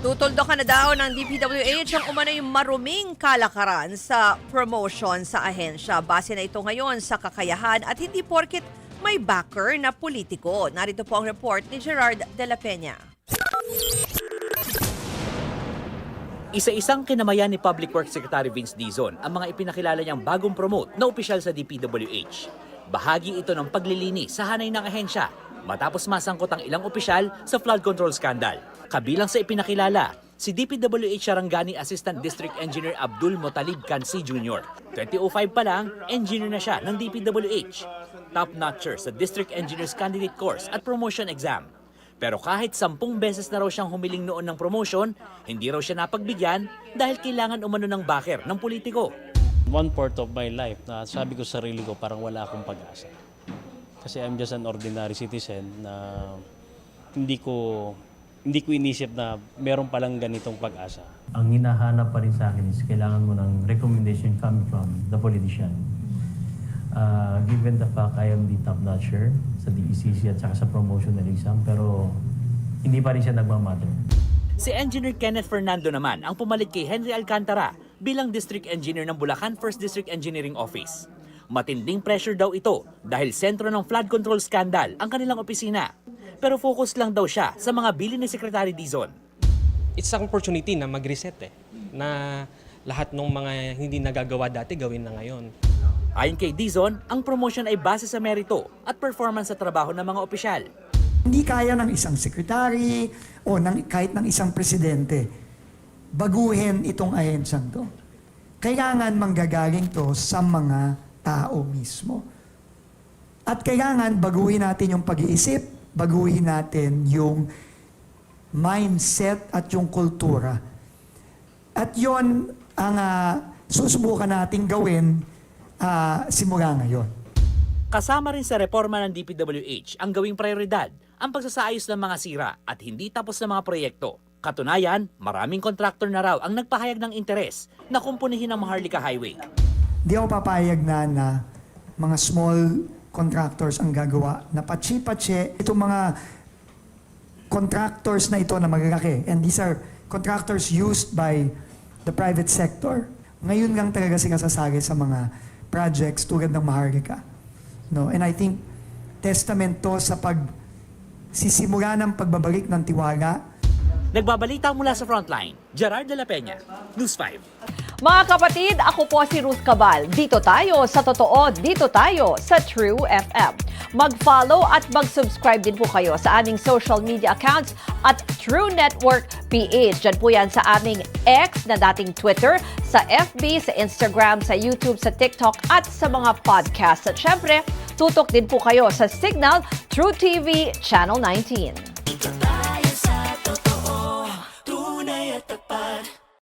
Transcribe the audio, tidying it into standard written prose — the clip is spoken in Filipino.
Tutuldokan na daw ng DPWH ang umano'y maruming kalakaran sa promotion sa ahensya. Base na ito ngayon sa kakayahan at hindi porket may backer na politiko. Narito po ang report ni Gerard de la Peña. Isa-isang kinamayan ni Public Works Secretary Vince Dizon ang mga ipinakilala niyang bagong promote na opisyal sa DPWH. Bahagi ito ng paglilinis sa hanay ng ahensya matapos masangkot ang ilang opisyal sa flood control scandal. Kabilang sa ipinakilala, si DPWH Sarangani Assistant District Engineer Abdul Motalib Kansi Jr. 2005 pa lang, engineer na siya ng DPWH. Top-notcher sa District Engineers Candidate Course at Promotion Exam. Pero kahit 10 beses na raw siyang humiling noon ng promotion, hindi raw siya napagbigyan dahil kailangan umano ng backer ng politiko. One part of my life na sabi ko sa sarili ko parang wala akong pag-asa. Kasi I'm just an ordinary citizen na hindi ko inisip na meron palang ganitong pag-asa. Ang hinahanap pa rin sa akin is kailangan mo ng recommendation coming from the politician. Given the fact I am the top-notcher sa DECC at saka sa promotional exam, pero hindi pa rin siya nagmamatter. Si Engineer Kenneth Fernando naman ang pumalit kay Henry Alcantara bilang District Engineer ng Bulacan 1st District Engineering Office. Matinding pressure daw ito dahil sentro ng flood control scandal ang kanilang opisina. Pero focus lang daw siya sa mga bilin ni Secretary Dizon. It's an opportunity na mag-reset na lahat ng mga hindi nagagawa dati gawin na ngayon. Ayon kay Dizon, ang promotion ay base sa merito at performance sa trabaho ng mga opisyal. Hindi kaya ng isang sekretary o kahit ng isang presidente baguhin itong ahensyang to. Kailangan manggagaling to sa mga tao mismo. At kailangan baguhin natin yung pag-iisip, baguhin natin yung mindset at yung kultura. At yon ang susubukan nating gawin simula ngayon. Kasama rin sa reforma ng DPWH ang gawing prioridad ang pagsasaayos ng mga sira at hindi tapos na mga proyekto. Katunayan, maraming kontraktor na raw ang nagpahayag ng interes na kumpunihin ang Maharlika Highway. Di ako papayag na mga small contractors ang gagawa na patsi-patsi. Itong mga contractors na ito na malalaki, and these are contractors used by the private sector, ngayon lang talaga sila sasali sa mga projects tulad ng Maharlika. No? And I think testament to sa pagsisimula ng pagbabalik ng tiwala. Nagbabalita mula sa Frontline, Gerard de la Peña, News 5. Mga kapatid, ako po si Ruth Cabal. Dito tayo sa totoo, dito tayo sa True FM. Mag-follow at mag-subscribe din po kayo sa aming social media accounts at True Network PH. Diyan po yan sa aming X na dating Twitter, sa FB, sa Instagram, sa YouTube, sa TikTok at sa mga podcasts. At syempre, tutok din po kayo sa Signal True TV Channel 19.